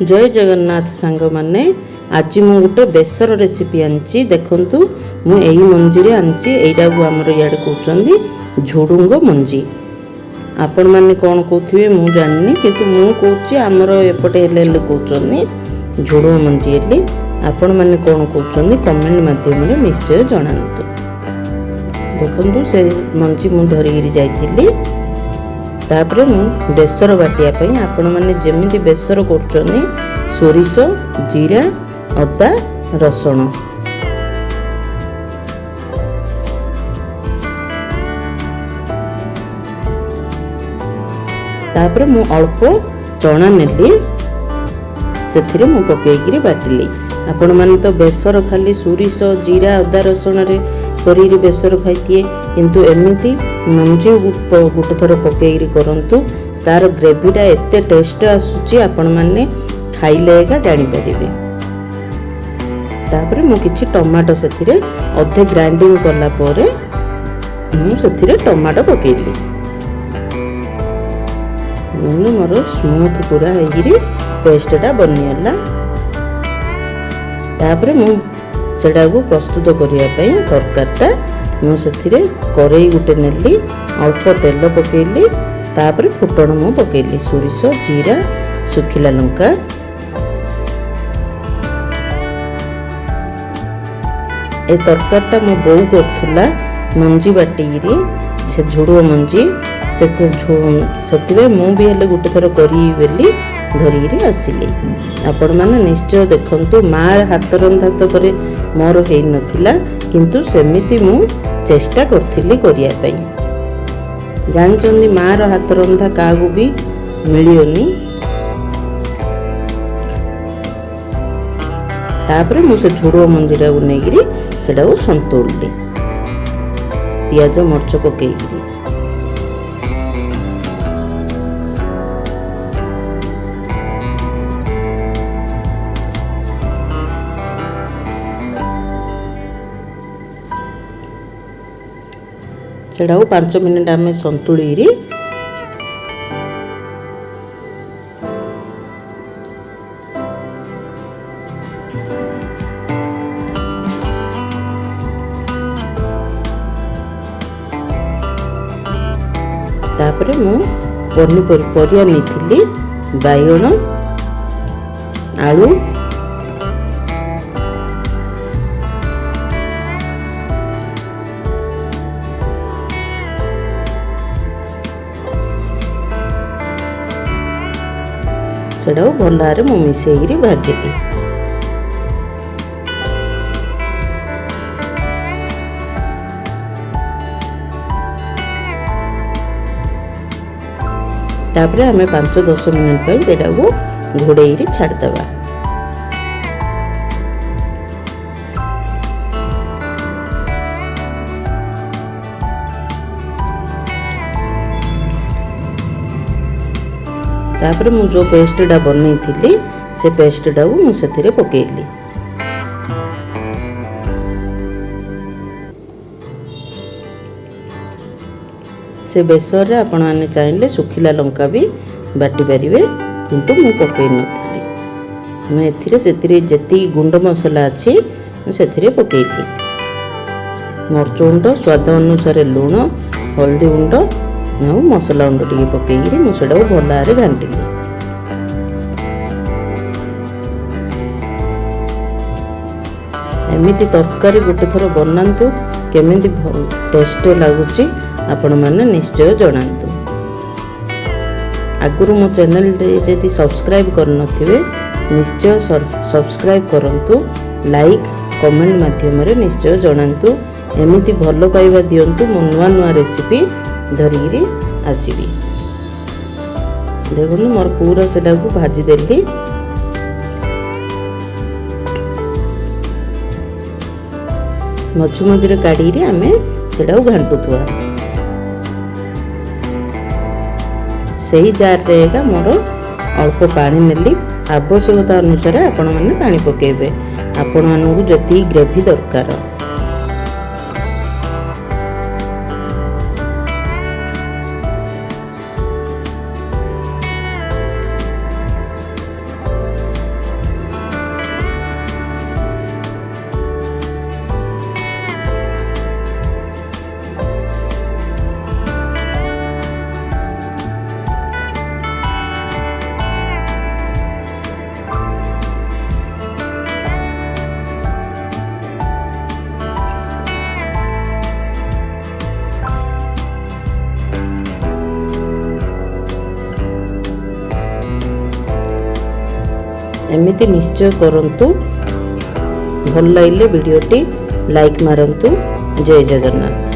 जय जगन्नाथ सांग माने आज मु गोटे बेसर रेसिपी आनी देखु मु यही मंजी आनी यहीटा को आमर इे कहते झुडुंग मंजी आपण मैंने कौन कहते मु जानी कि मु कौच आमर एपटे कहते झुडुंग मंजी हेली आपण मैंने कौन कहते कमेंट मध्यम निश्चय जनातु। देखु से मंजी मु धरिकी जाइली तापर मु बेसर बाटिया आपण मैंने जमी बेसर कर सोरिष जीरा अदा रसुण तापर मु अल्प चना नेली से मु पकईकरी बाटिली। आपण मैंने तो बेसर खाली सोरिष जीरा अदा रसुण रे करी बेसर खाइए किंतु एमती मंजी गोटे थर पकईकरी करंतु तार ग्रेवीटा एते टेस्ट आसुची आपण माने खाइले एका जानि परिबे। तापर मु किछि टमाटो सेथिरे अधे ग्राइंडिंग करला परे मु सेथिरे टमाटो पकेइली मु मोर स्मूथ पूरा हेगिरी पेस्टटा बनियला। तापर मु सेडा को प्रस्तुत करिया पई तरकारीटा मु सेथिरे करेई गुटे नेली अल्प तेल पकेइली तापर फुटण मु पकेइली सोरिष जीरा सुखिला लंका ए तरकारीटा मो बोउ करथुला मंजी बाटीरी से झुडुओ मंजी से मु भी हेले गोटे थर करी बेली धरिकी आसिली। आपण मैंने निश्चय देखंतु माँ हाथ रंधा तो पर मोर है नथिला किंतु सेमिति मु चेष्टा करथिली करिया पई। जानचंदी माँ रो हाथ रंधा कागु भी मिलियोनी। तापर मु से झुडुओ मंजीरा को नेगिरी सेडा को संतोड़ली पियाज मरच पकेइकरी सेडा को 5 मिनिट आमे संतुळीरी तापर मु पनीपरिया नहीं बैगण आलू सेटा भल भाव मु मिसेई भाजिली। तापर हमें 5-10 मिनट पर सेटा को घोड़े छाड़दबा। तापर मु जो पेस्टटा बनी थी से पेस्टटा को मुझे पकेली से बेसर रे आपण माने चाहिए सुखिला लंका भी बाटी पारिबे किंतु मु पकई नथिली। मैं एथिरे सेथिरे जति गुंड मसला अछि सेथिरे पकेली मरच गुंड स्वाद अनुसार लूण हल्दी गुंड और मसला गुंड टिके पकेइरी मु सेडा को भल भाव घांटिली। एमिति तरकारी गोटे थर बनातु केमिति टेस्ट लगुची आपण माने निश्चय जनातु। आगुरु मो चैनल जदि सब्सक्राइब कर नथिबे निश्चय सब्सक्राइब करंतु लाइक कमेंट माध्यम रे निश्चय जनातु। एमिति भल पाइबा दियंतु मो नुआ नुआ रेसिपी धरिकी आसबि। देखु मोर पूरा सेटा को भाजी देली मझु मझे काढ़ी आमे सेटा को घांटुथुआ सही जार रे मोर अल्प पानी नेली आवश्यकता अनुसार आपण माने पानी पकेबे आपण मानू जति ग्रेवी दरकार। एमिति निश्चय करंतु। भल लागिले वीडियोटी लाइक मारंतु। जय जगन्नाथ।